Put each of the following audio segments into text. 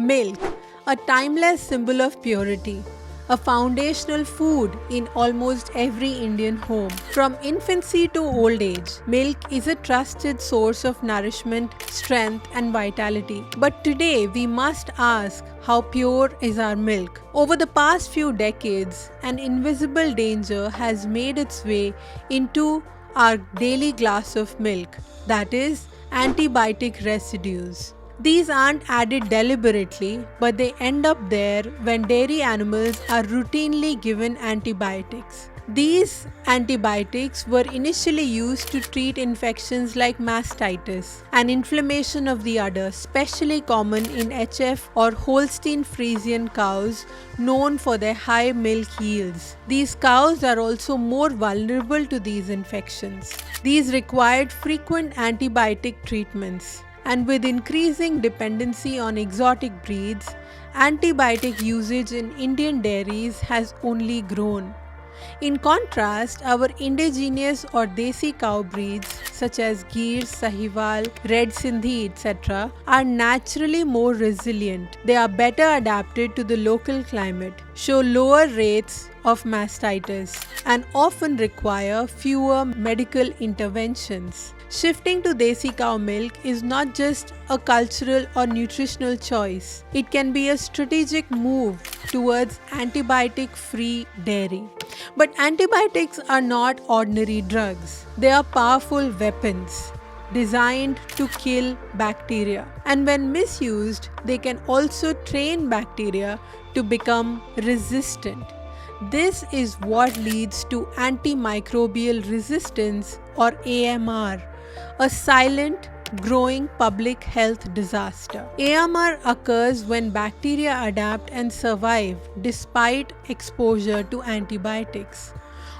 Milk, a timeless symbol of purity, a foundational food in almost every Indian home. From infancy to old age, milk is a trusted source of nourishment, strength, and vitality. But today, we must ask, how pure is our milk? Over the past few decades, an invisible danger has made its way into our daily glass of milk, that is, antibiotic residues. These aren't added deliberately, but they end up there when dairy animals are routinely given antibiotics. These antibiotics were initially used to treat infections like mastitis, an inflammation of the udder, especially common in HF or Holstein Friesian cows known for their high milk yields. These cows are also more vulnerable to these infections. These required frequent antibiotic treatments. And with increasing dependency on exotic breeds, antibiotic usage in Indian dairies has only grown. In contrast, our indigenous or desi cow breeds such as Gir, Sahiwal, Red Sindhi, etc. are naturally more resilient. They are better adapted to the local climate, show lower rates of mastitis, and often require fewer medical interventions. Shifting to desi cow milk is not just a cultural or nutritional choice. It can be a strategic move towards antibiotic-free dairy. But antibiotics are not ordinary drugs. They are powerful weapons designed to kill bacteria. And when misused, they can also train bacteria to become resistant. This is what leads to antimicrobial resistance or AMR, a silent, growing public health disaster. AMR occurs when bacteria adapt and survive despite exposure to antibiotics.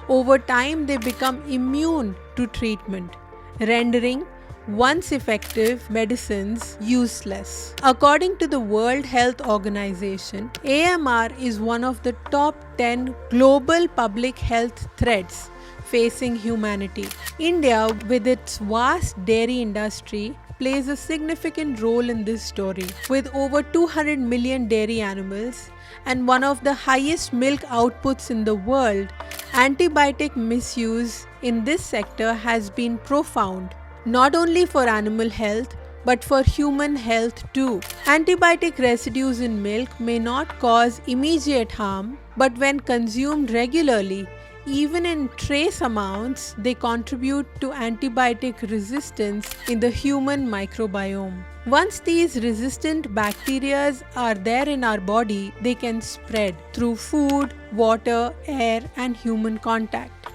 Over time, they become immune to treatment, rendering once effective medicines useless. According to the World Health Organization, AMR is one of the top 10 global public health threats facing humanity. India, with its vast dairy industry, plays a significant role in this story. With over 200 million dairy animals and one of the highest milk outputs in the world, antibiotic misuse in this sector has been profound, not only for animal health but for human health too. Antibiotic residues in milk may not cause immediate harm, but when consumed regularly, even in trace amounts, they contribute to antibiotic resistance in the human microbiome. Once these resistant bacteria are there in our body, they can spread through food, water, air, and human contact.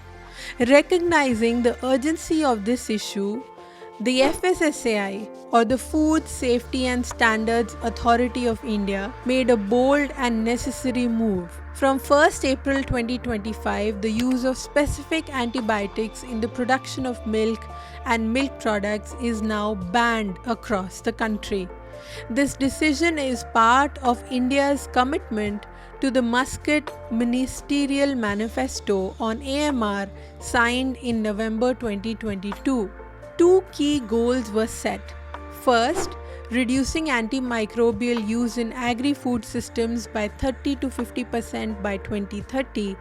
Recognizing the urgency of this issue, the FSSAI, or the Food Safety and Standards Authority of India, made a bold and necessary move. From 1st April 2025, the use of specific antibiotics in the production of milk and milk products is now banned across the country. This decision is part of India's commitment to the Muscat Ministerial Manifesto on AMR signed in November 2022. Two key goals were set. First, reducing antimicrobial use in agri-food systems by 30 to 50% by 2030,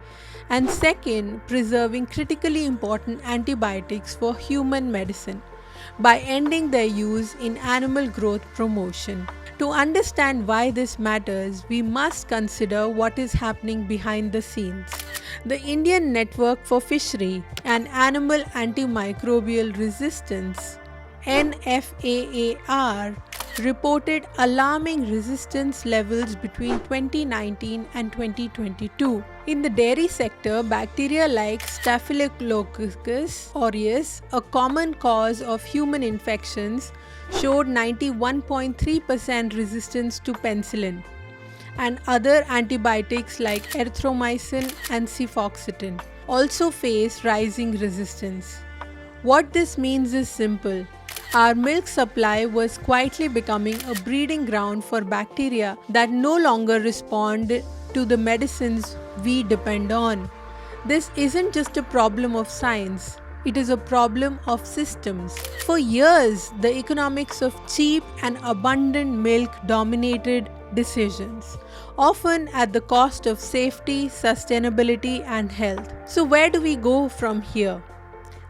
and second, preserving critically important antibiotics for human medicine by ending their use in animal growth promotion. To understand why this matters, we must consider what is happening behind the scenes. The Indian Network for Fishery and Animal Antimicrobial Resistance NFAAR reported alarming resistance levels between 2019 and 2022. In the dairy sector, bacteria like Staphylococcus aureus, a common cause of human infections, showed 91.3% resistance to penicillin and other antibiotics like erythromycin and cefoxitin also face rising resistance. What this means is simple. Our milk supply was quietly becoming a breeding ground for bacteria that no longer respond to the medicines we depend on. This isn't just a problem of science, It is a problem of systems. For years, the economics of cheap and abundant milk dominated decisions, often at the cost of safety, sustainability, and health. So, where do we go from here?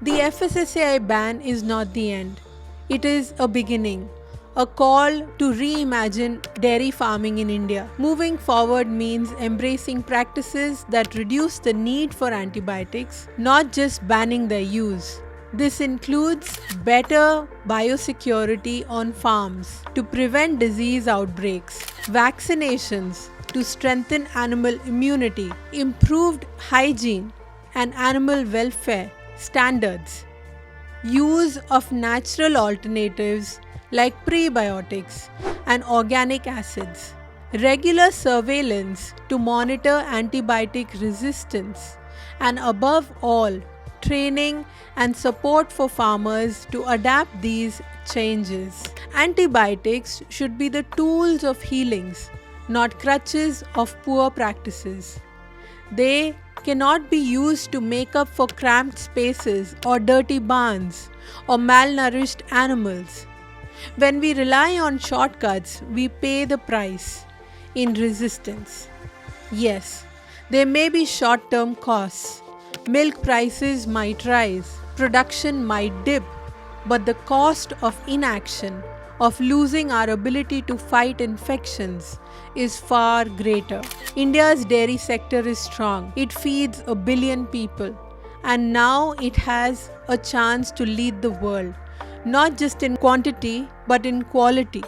The FSSAI ban is not the end. It is a beginning, a call to reimagine dairy farming in India. Moving forward means embracing practices that reduce the need for antibiotics, not just banning their use. This includes better biosecurity on farms to prevent disease outbreaks, vaccinations to strengthen animal immunity, improved hygiene and animal welfare standards, use of natural alternatives like prebiotics and organic acids, regular surveillance to monitor antibiotic resistance, and above all, training and support for farmers to adapt these changes. Antibiotics should be the tools of healings, not crutches of poor practices. They cannot be used to make up for cramped spaces or dirty barns or malnourished animals. When we rely on shortcuts, we pay the price in resistance. Yes, there may be short-term costs. Milk prices might rise, production might dip, but the cost of inaction, of losing our ability to fight infections, is far greater. India's dairy sector is strong. It feeds 1 billion people, and now it has a chance to lead the world, not just in quantity but in quality,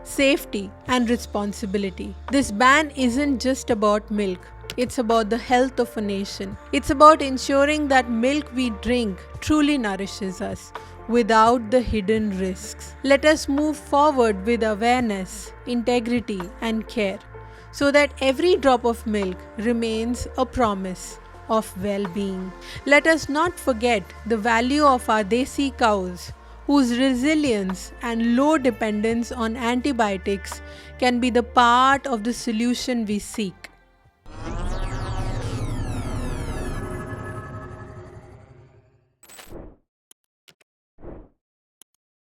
safety and responsibility. This ban isn't just about milk. It's about the health of a nation. It's about ensuring that milk we drink truly nourishes us without the hidden risks. Let us move forward with awareness, integrity, and care so that every drop of milk remains a promise of well-being. Let us not forget the value of our desi cows, whose resilience and low dependence on antibiotics can be the part of the solution we seek.